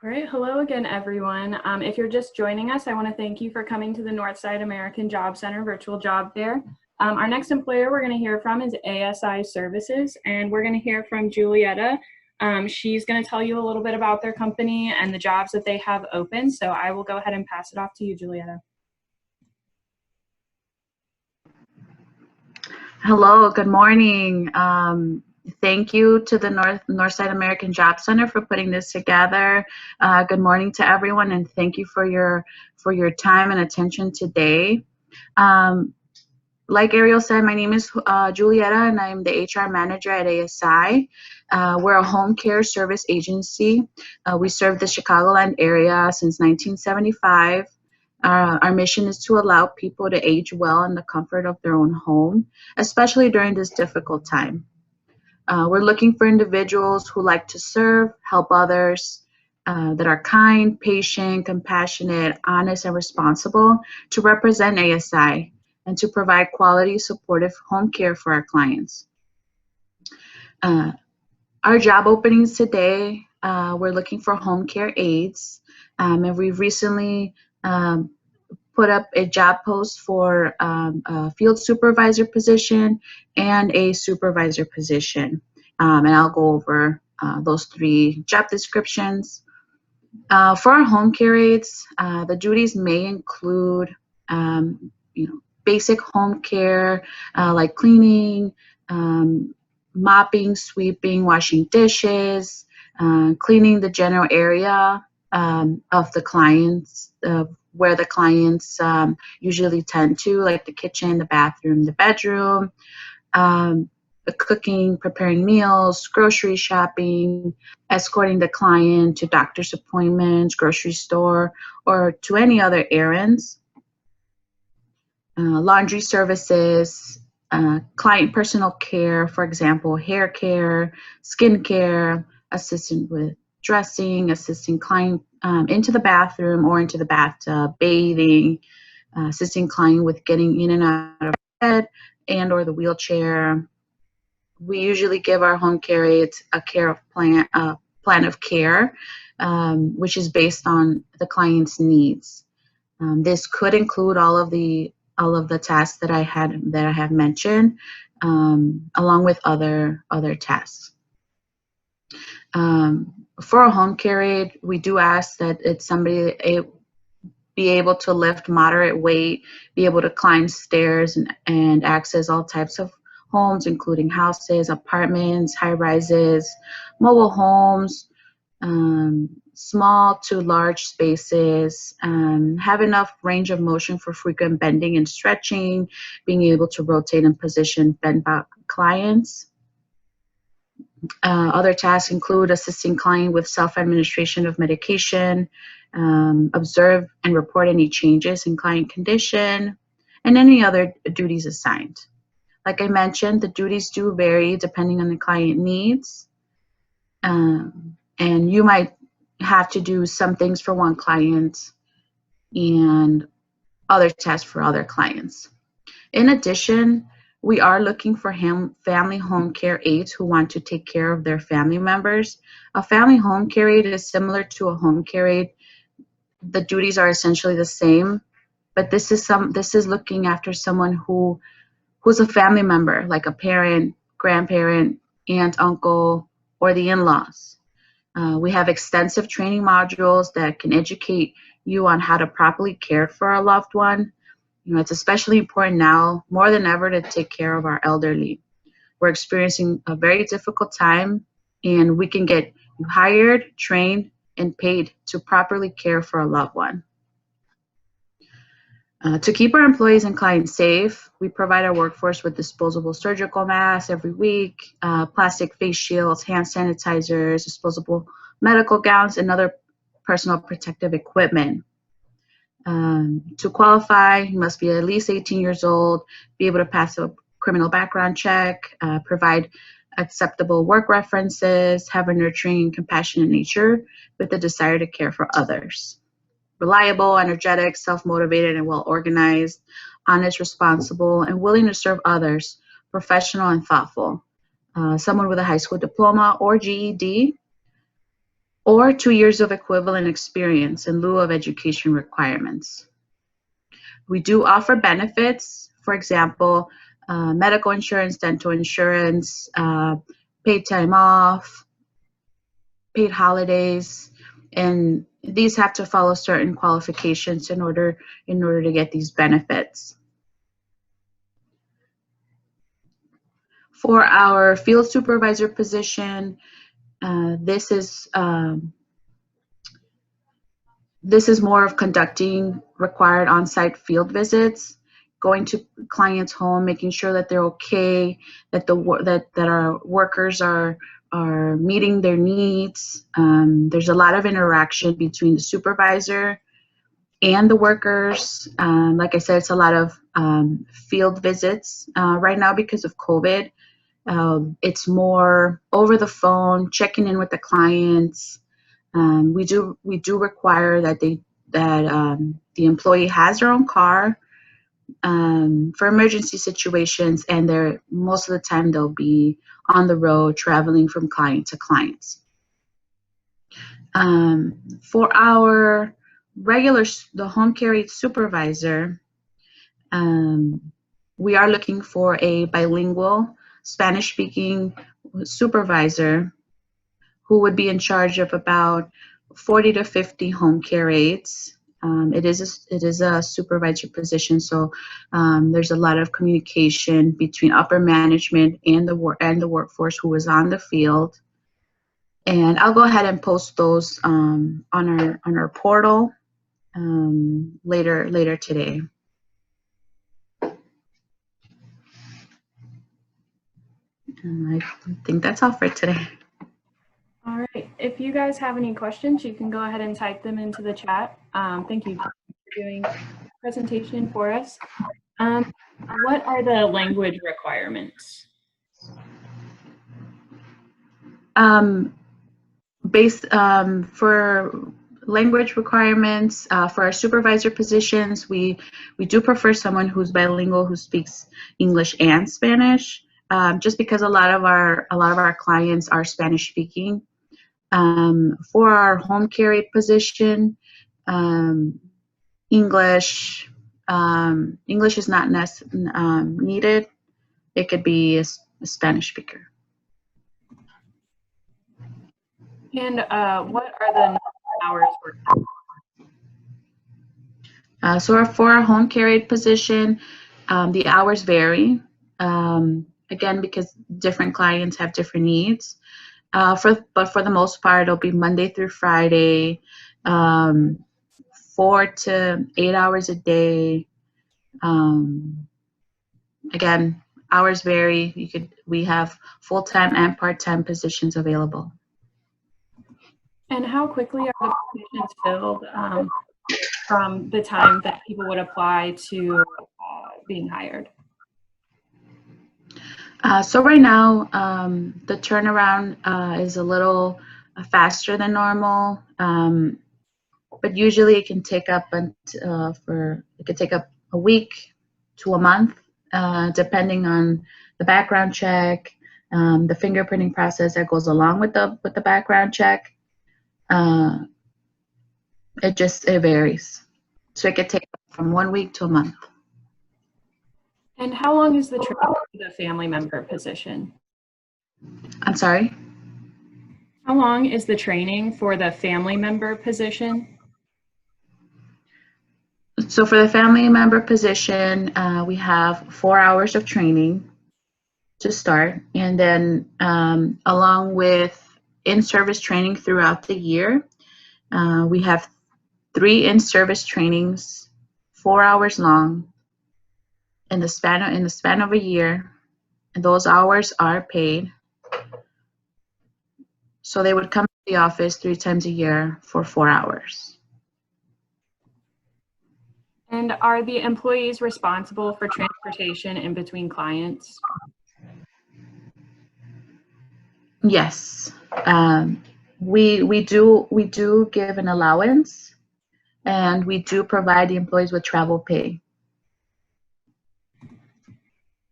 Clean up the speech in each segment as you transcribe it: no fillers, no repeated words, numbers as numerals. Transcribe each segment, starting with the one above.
All right, hello again, everyone. If you're just joining us, I want to thank you for coming to the Northside American Job Center virtual job fair. Our next employer we're going to hear from is ASI Services, and we're going to hear from Julietta. She's going to tell you a little bit about their company and the jobs that they have open. So I will go ahead and pass it off to you, Julietta. Hello, good morning. Thank you to the Northside American Job Center for putting this together. Good morning to everyone, and thank you for your time and attention today. Like Ariel said, my name is Julietta, and I'm the HR manager at ASI. We're a home care service agency. We serve the Chicagoland area since 1975. Our mission is to allow people to age well in the comfort of their own home, especially during this difficult time. We're looking for individuals who like to serve, help others, that are kind, patient, compassionate, honest, and responsible to represent ASI and to provide quality, supportive home care for our clients. Our job openings today, we're looking for home care aides, and we've recently put up a job post for a field supervisor position and a supervisor position. And I'll go over those three job descriptions. For our home care aides, the duties may include basic home care like cleaning, mopping, sweeping, washing dishes, cleaning the general area of the clients, where the clients usually tend to, like the kitchen, the bathroom, the bedroom, cooking, preparing meals, grocery shopping, escorting the client to doctor's appointments, grocery store, or to any other errands, laundry services, client personal care, for example, hair care, skin care, assisting with dressing, assisting client into the bathroom or into the bathtub, bathing, assisting client with getting in and out of bed and or the wheelchair. We usually give our home care aides a plan of care, which is based on the client's needs. This could include all of the tasks that I have mentioned, along with other tasks. For a home care aide, we do ask that it's somebody be able to lift moderate weight, be able to climb stairs and access all types of homes, including houses, apartments, high rises, mobile homes, small to large spaces, have enough range of motion for frequent bending and stretching, being able to rotate and position bent back clients. Other tasks include assisting client with self-administration of medication, observe and report any changes in client condition, and any other duties assigned. Like I mentioned, the duties do vary depending on the client needs, and you might have to do some things for one client and other tasks for other clients. In addition, we are looking for family home care aides who want to take care of their family members. A family home care aide is similar to a home care aide. The duties are essentially the same, but this is looking after someone who's a family member, like a parent, grandparent, aunt, uncle, or the in-laws. We have extensive training modules that can educate you on how to properly care for a loved one. It's especially important now, more than ever, to take care of our elderly. We're experiencing a very difficult time, and we can get you hired, trained, and paid to properly care for a loved one. To keep our employees and clients safe, we provide our workforce with disposable surgical masks every week, plastic face shields, hand sanitizers, disposable medical gowns, and other personal protective equipment. To qualify, you must be at least 18 years old, be able to pass a criminal background check, provide acceptable work references, have a nurturing, compassionate nature with the desire to care for others. Reliable, energetic, self-motivated, and well-organized, honest, responsible, and willing to serve others, professional and thoughtful. Someone with a high school diploma or GED, or 2 years of equivalent experience in lieu of education requirements. We do offer benefits, for example, medical insurance, dental insurance, paid time off, paid holidays, and these have to follow certain qualifications in order to get these benefits. For our field supervisor position, this is more of conducting required on-site field visits, going to clients' home, making sure that they're okay, that our workers are meeting their needs. There's a lot of interaction between the supervisor and the workers. Like I said, it's a lot of field visits. Right now, because of COVID, it's more over the phone, checking in with the clients. We do require that the employee has their own car for emergency situations, and most of the time they'll be on the road traveling from client to clients. For our the home care aide supervisor, we are looking for a bilingual Spanish-speaking supervisor who would be in charge of about 40 to 50 home care aides. It is a supervisor position, so there's a lot of communication between upper management and the workforce who is on the field. And I'll go ahead and post those on our portal later today. And I think that's all for today. All right. If you guys have any questions, you can go ahead and type them into the chat. Thank you for doing the presentation for us. What are the language requirements? For language requirements, for our supervisor positions, we do prefer someone who's bilingual, who speaks English and Spanish, just because a lot of our clients are Spanish speaking. For our home care aide position, English is not needed. It could be a Spanish speaker. And what are the hours worked? So for our home care aide position, the hours vary. Again, because different clients have different needs. But for the most part, it'll be Monday through Friday, 4 to 8 hours a day. Again, hours vary. We have full-time and part-time positions available. And how quickly are the positions filled from the time that people would apply to being hired? So right now, the turnaround is a little faster than normal, but usually it can take up a week to a month, depending on the background check, the fingerprinting process that goes along with the background check. It varies, so it could take from 1 week to a month. And how long is the training for the family member position? I'm sorry? How long is the training for the family member position? So for the family member position, we have 4 hours of training to start, and then along with in-service training throughout the year, we have 3 in-service trainings, 4 hours long, in the span of a year, and those hours are paid. So they would come to the office 3 times a year for 4 hours. And are the employees responsible for transportation in between clients? Yes, we do give an allowance, and we do provide the employees with travel pay.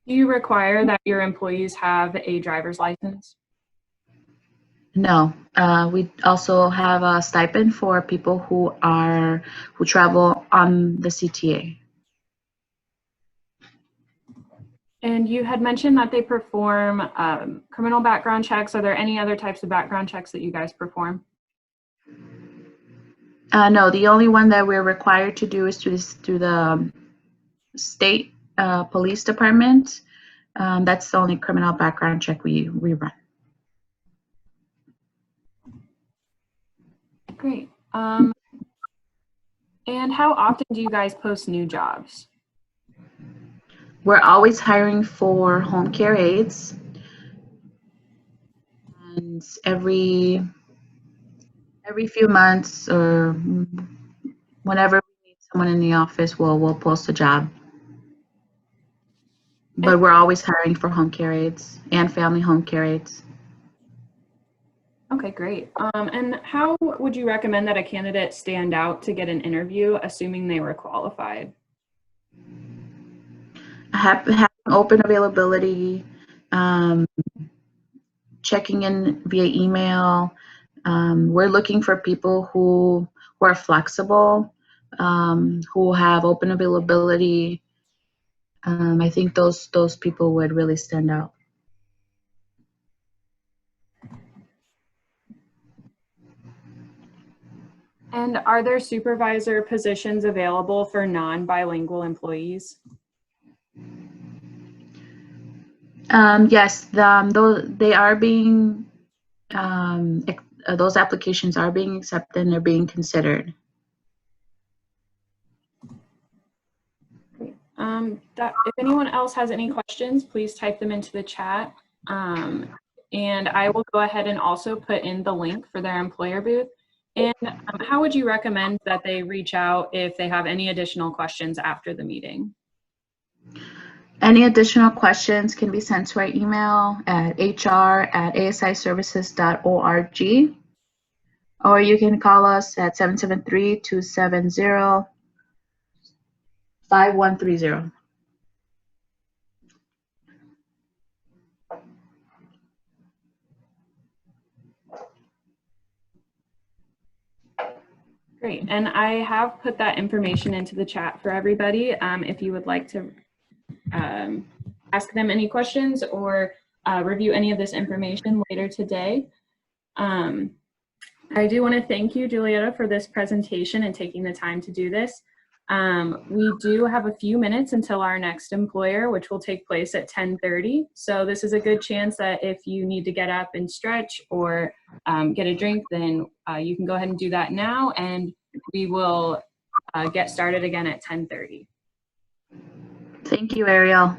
Do you require that your employees have a driver's license? No, we also have a stipend for people who travel on the CTA. And you had mentioned that they perform criminal background checks. Are there any other types of background checks that you guys perform? No, the only one that we're required to do is through the state police department. That's the only criminal background check we run. Great. And how often do you guys post new jobs? We're always hiring for home care aides, and every few months or whenever we need someone in the office, we'll post a job. But we're always hiring for home care aides and family home care aides. Okay, great. And how would you recommend that a candidate stand out to get an interview, assuming they were qualified? Having open availability, checking in via email. We're looking for people who are flexible, who have open availability. I think those people would really stand out. And are there supervisor positions available for non-bilingual employees? Yes, they are being, those applications are being accepted and they're being considered. If anyone else has any questions, please type them into the chat. And I will go ahead and also put in the link for their employer booth. And how would you recommend that they reach out if they have any additional questions after the meeting? Any additional questions can be sent to our email at hr@asiservices.org, or you can call us at 773-270-5130. Great, and I have put that information into the chat for everybody. If you would like to ask them any questions or review any of this information later today. I do want to thank you, Julietta, for this presentation and taking the time to do this. We do have a few minutes until our next employer, which will take place at 10:30. So this is a good chance that if you need to get up and stretch or get a drink, then you can go ahead and do that now, and we will get started again at 10:30. Thank you, Ariel.